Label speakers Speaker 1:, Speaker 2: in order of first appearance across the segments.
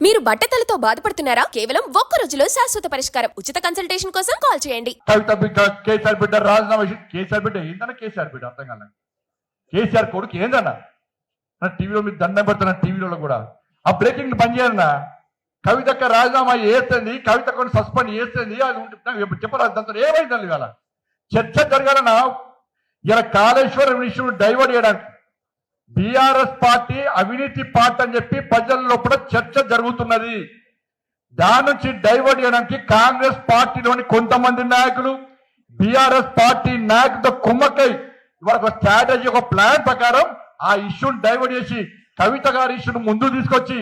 Speaker 1: మీరు బట్టతలతో బాధపడుతున్నారా? కేవలం ఒక్క రోజులో శాశ్వత పరిష్కారం. ఉచిత కన్సల్టేషన్ కోసం కాల్ చేయండి.
Speaker 2: కవిత బిడ్డ కేసీఆర్ బిడ్డ రాజీనామా కేసీఆర్ బిడ్డ ఏందన్నా కేసీఆర్ బిడ్డ అర్థం కాలేదు. కేసీఆర్ కొడుకు ఏందన్నా టీవీలో మీరు దండం పెడుతున్నా టీవీలో కూడా ఆ బ్రేకింగ్ బంద్ చేయాలన్నా. కవితక్క రాజీనామా చేస్తుంది, కవితకు సస్పెండ్ చేస్తుంది, అది చెప్పరాదు. దాంతో ఏమైందండి ఇవాళ చర్చ జరగాలన్నా. ఇలా కాళేశ్వరం ఇష్యూ డైవర్ట్ చేయడానికి బీఆర్ఎస్ పార్టీ అవినీతి పార్టీ అని చెప్పి ప్రజల్లో కూడా చర్చ జరుగుతున్నది. దాని నుంచి డైవర్ట్ చేయడానికి కాంగ్రెస్ పార్టీలోని కొంతమంది నాయకులు బీఆర్ఎస్ పార్టీ నాయకులతో కుమ్మక్కై ఇవాళ ఒక స్ట్రాటజీ, ఒక ప్లాన్ ప్రకారం ఆ ఇష్యూని డైవర్ట్ చేసి కవిత గారి ఇష్యూను ముందు తీసుకొచ్చి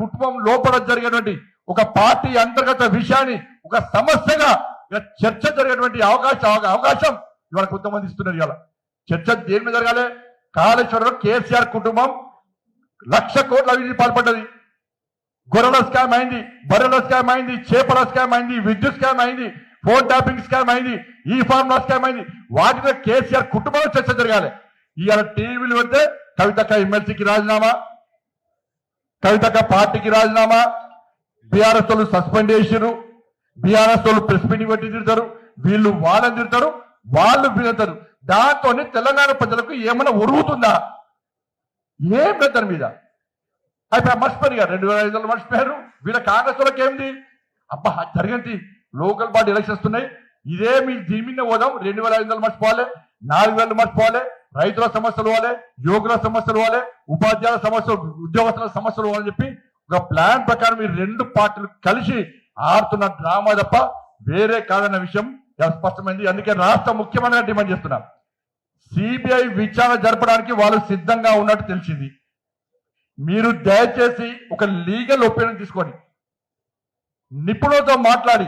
Speaker 2: కుటుంబం లోపల జరిగేటువంటి ఒక పార్టీ అంతర్గత విషయాన్ని ఒక సమస్యగా చర్చ జరిగేటువంటి అవకాశం ఇవాళ కొంతమంది ఇస్తున్నారు. ఇవాళ చర్చ దేని మీద జరగాలి? కాళేశ్వరంలో కేసీఆర్ కుటుంబం 1,00,000 కోట్ల అవినీతి పాల్పడ్డది. గొర్రెల స్కామ్ అయింది, బర్రెల స్కామ్ అయింది, చేపల స్కామ్ అయింది, విద్యుత్ స్కామ్ అయింది, ఫోన్ ట్యాపింగ్ స్కామ్ అయింది, ఈ ఫార్ములా స్కామ్ అయింది. వాటిలో కేసీఆర్ కుటుంబంలో చర్చ జరగాలి. ఇవాళ టీవీలు పెడితే కవితక్క ఎమ్మెల్సీకి రాజీనామా, కవితక్క పార్టీకి రాజీనామా, బీఆర్ఎస్ వాళ్ళు సస్పెండ్ చేసిరు, బీఆర్ఎస్ వాళ్ళు ప్రెస్ మీటింగ్ పెట్టి తిడతారు, వీళ్ళు వాళ్ళని తిడతారు, వాళ్ళు వీళ్ళతారు. దాంతో తెలంగాణ ప్రజలకు ఏమైనా ఉరుగుతుందా? ఏం పెడతారు మీద అయిపోయి మర్చిపోయారు. 2005 మర్చిపోయారు. వీళ్ళ కాంగ్రెస్ వాళ్ళకి ఏంది? అబ్బా జరిగింది లోకల్ బాడీ ఎలక్షన్స్ వస్తున్నాయి, ఇదే మీ దీని మీద పోదాం. 2,500 మర్చిపోవాలి, 4,000 మర్చిపోవాలి, రైతుల సమస్యలు పోవాలి, యువకుల సమస్యలు పోవాలి, ఉపాధ్యాయుల సమస్యలు, ఉద్యోగస్తుల సమస్యలు పోవాలని చెప్పి ఒక ప్లాన్ ప్రకారం ఈ రెండు పార్టీలు కలిసి ఆడుతున్న డ్రామా తప్ప వేరే కాదన్న విషయం స్పష్టమైంది. అందుకే రాష్ట్ర ముఖ్యమంత్రిగా డిమాండ్ చేస్తున్నాం, సిబిఐ విచారణ జరపడానికి వాళ్ళు సిద్ధంగా ఉన్నట్టు తెలిసింది. మీరు దయచేసి ఒక లీగల్ ఒపీనియన్ తీసుకొని నిపుణులతో మాట్లాడి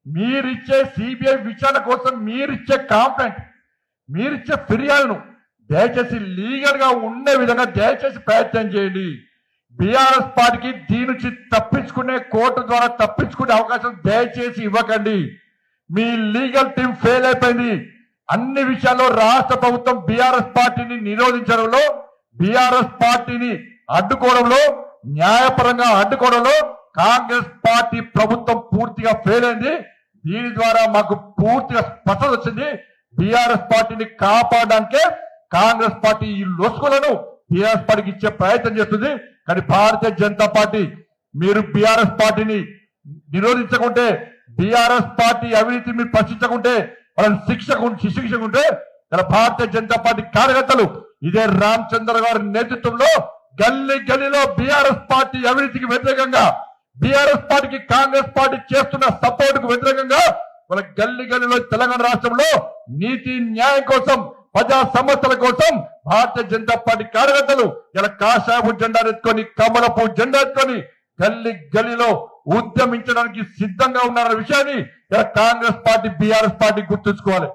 Speaker 2: మీరిచ్చే సిబిఐ విచారణ కోసం మీరిచ్చే కాంప్లైంట్, మీరిచ్చే ఫిర్యాదును దయచేసి లీగల్ గా ఉండే విధంగా దయచేసి ప్రయత్నం చేయండి. బీఆర్ఎస్ పార్టీకి దీని నుంచి తప్పించుకునే కోర్టు ద్వారా తప్పించుకునే అవకాశం దయచేసి ఇవ్వకండి. మీ లీగల్ టీం ఫెయిల్ అయిపోయింది. అన్ని విషయాల్లో రాష్ట్ర ప్రభుత్వం బీఆర్ఎస్ పార్టీని నిరోధించడంలో, బీఆర్ఎస్ పార్టీని అడ్డుకోవడంలో, న్యాయపరంగా అడ్డుకోవడంలో కాంగ్రెస్ పార్టీ ప్రభుత్వం పూర్తిగా ఫెయిల్ అయింది. దీని ద్వారా మాకు పూర్తిగా స్పష్టత వచ్చింది. బీఆర్ఎస్ పార్టీని కాపాడడానికే కాంగ్రెస్ పార్టీ ఈ లొసుకులను బీఆర్ఎస్ పార్టీకి ఇచ్చే ప్రయత్నం చేస్తుంది. కానీ భారతీయ జనతా పార్టీ మీరు బీఆర్ఎస్ పార్టీని నిరోధించకుంటే, బీఆర్ఎస్ పార్టీ అవినీతి మీరు ప్రశ్నించకుంటే, వాళ్ళని శిక్షకుంటే ఇలా భారతీయ జనతా పార్టీ కార్యకర్తలు ఇదే రామచంద్ర గారి నేతృత్వంలో గల్లీ గల్లీలో బీఆర్ఎస్ పార్టీ అవినీతికి వ్యతిరేకంగా, బీఆర్ఎస్ పార్టీకి కాంగ్రెస్ పార్టీ చేస్తున్న సపోర్ట్ కు వ్యతిరేకంగా వాళ్ళ గల్లీ గల్లీలో తెలంగాణ రాష్ట్రంలో నీతి న్యాయం కోసం, ప్రజా సమస్యల కోసం భారతీయ జనతా పార్టీ కార్యకర్తలు ఇలా కాషాయపు జెండా ఎత్తుకొని, కమలపు జెండా ఎత్తుకొని గల్లీ గల్లీలో ఉద్యమించడానికి సిద్ధంగా ఉన్నారన్న విషయాన్ని కాంగ్రెస్ పార్టీ బీఆర్ఎస్ పార్టీ గుర్తుంచుకోవాలి.